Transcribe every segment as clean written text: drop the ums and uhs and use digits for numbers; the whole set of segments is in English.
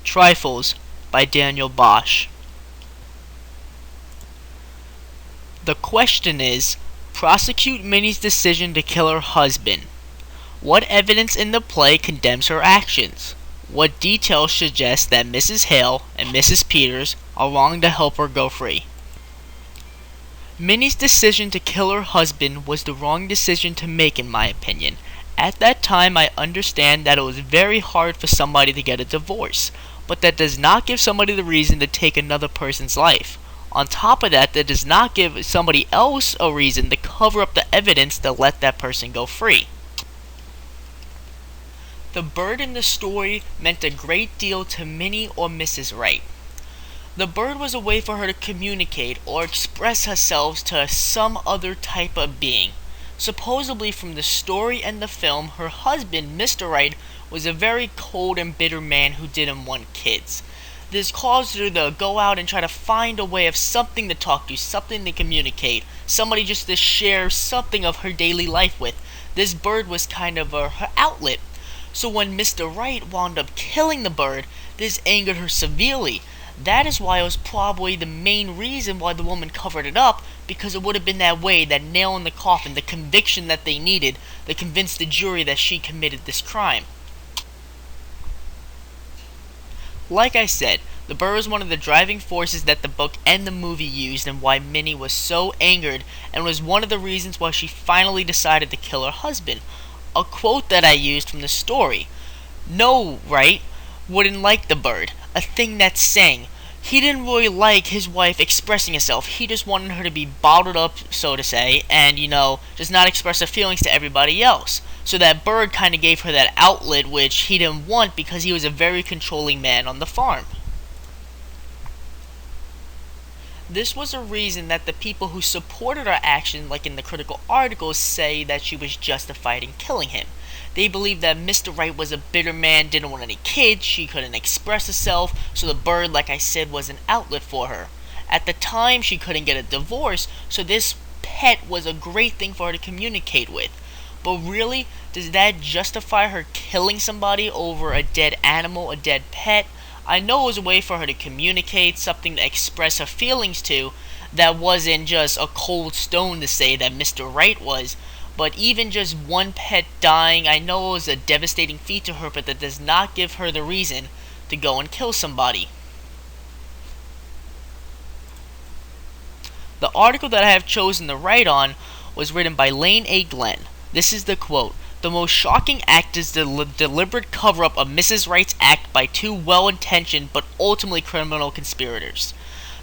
Trifles by Daniel Bosch. The question is, prosecute Minnie's decision to kill her husband. What evidence in the play condemns her actions? What details suggest that Mrs. Hale and Mrs. Peters are wrong to help her go free? Minnie's decision to kill her husband was the wrong decision to make, in my opinion. At that time, I understand that it was very hard for somebody to get a divorce, but that does not give somebody the reason to take another person's life. On top of that, that does not give somebody else a reason to cover up the evidence to let that person go free. The bird in the story meant a great deal to Minnie or Mrs. Wright. The bird was a way for her to communicate or express herself to some other type of being. Supposedly from the story and the film, her husband, Mr. Wright, was a very cold and bitter man who didn't want kids. This caused her to go out and try to find a way of something to talk to, something to communicate, somebody just to share something of her daily life with. This bird was kind of her outlet. So when Mr. Wright wound up killing the bird, this angered her severely. That is why it was probably the main reason why the woman covered it up, because it would have been that way, that nail in the coffin, the conviction that they needed to convince the jury that she committed this crime. Like I said, the bird was one of the driving forces that the book and the movie used, and why Minnie was so angered, and was one of the reasons why she finally decided to kill her husband. A quote that I used from the story: "No, Wright wouldn't like the bird, a thing that sang. He didn't really like his wife expressing herself. He just wanted her to be bottled up, so to say, and, just not express her feelings to everybody else. So that bird kind of gave her that outlet, which he didn't want because he was a very controlling man on the farm." This was a reason that the people who supported her action, like in the critical articles, say that she was justified in killing him. They believed that Mr. Wright was a bitter man, didn't want any kids, she couldn't express herself, so the bird, like I said, was an outlet for her. At the time, she couldn't get a divorce, so this pet was a great thing for her to communicate with. But really, does that justify her killing somebody over a dead animal, a dead pet? I know it was a way for her to communicate, something to express her feelings to, that wasn't just a cold stone to say that Mr. Wright was. But even just one pet dying, I know it was a devastating feat to her, but that does not give her the reason to go and kill somebody. The article that I have chosen to write on was written by Lane A. Glenn. This is the quote: "The most shocking act is the deliberate cover-up of Mrs. Wright's act by two well-intentioned but ultimately criminal conspirators.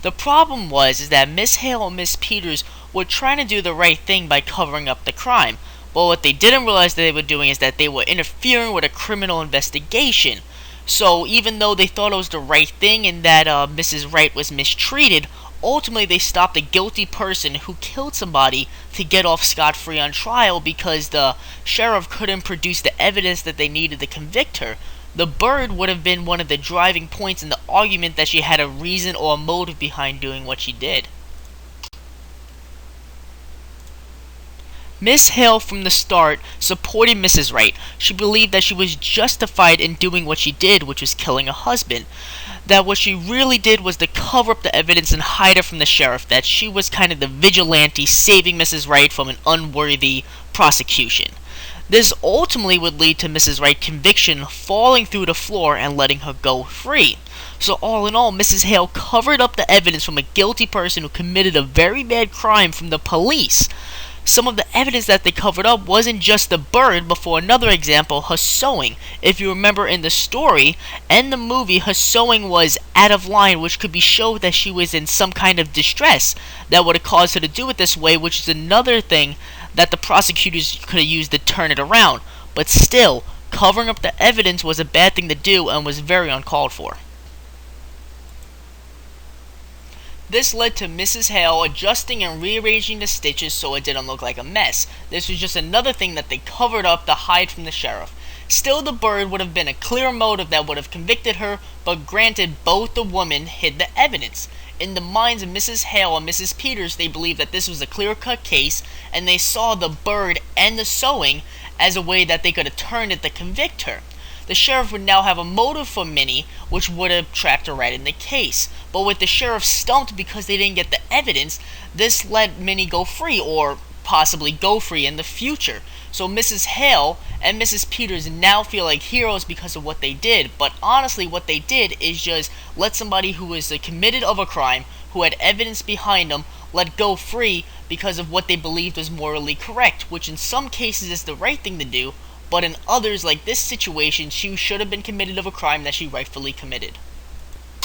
The problem is that Miss Hale and Miss Peters were trying to do the right thing by covering up the crime, but what they didn't realize that they were doing is that they were interfering with a criminal investigation. So even though they thought it was the right thing and that Mrs. Wright was mistreated, ultimately they stopped a guilty person who killed somebody to get off scot-free on trial because the sheriff couldn't produce the evidence that they needed to convict her. The bird would have been one of the driving points in the argument that she had a reason or a motive behind doing what she did." Miss Hale from the start supported Mrs. Wright. She believed that she was justified in doing what she did, which was killing her husband. That what she really did was to cover up the evidence and hide it from the sheriff. That she was kind of the vigilante saving Mrs. Wright from an unworthy prosecution. This ultimately would lead to Mrs. Wright's conviction falling through the floor and letting her go free. So all in all, Mrs. Hale covered up the evidence from a guilty person who committed a very bad crime from the police. Some of the evidence that they covered up wasn't just the bird, but for another example, her sewing. If you remember in the story and the movie, her sewing was out of line, which could be showed that she was in some kind of distress that would have caused her to do it this way, which is another thing that the prosecutors could have used to turn it around. But still, covering up the evidence was a bad thing to do and was very uncalled for. This led to Mrs. Hale adjusting and rearranging the stitches so it didn't look like a mess. This was just another thing that they covered up to hide from the sheriff. Still, the bird would have been a clear motive that would have convicted her, but granted, both the women hid the evidence. In the minds of Mrs. Hale and Mrs. Peters, they believed that this was a clear-cut case, and they saw the bird and the sewing as a way that they could have turned it to convict her. the sheriff would now have a motive for Minnie, which would have trapped her right in the case. But with the sheriff stumped because they didn't get the evidence, this let Minnie go free, or possibly go free in the future. So Mrs. Hale and Mrs. Peters now feel like heroes because of what they did, but honestly what they did is just let somebody who was committed of a crime, who had evidence behind them, let go free because of what they believed was morally correct, which in some cases is the right thing to do, but in others, like this situation, she should have been committed of a crime that she rightfully committed.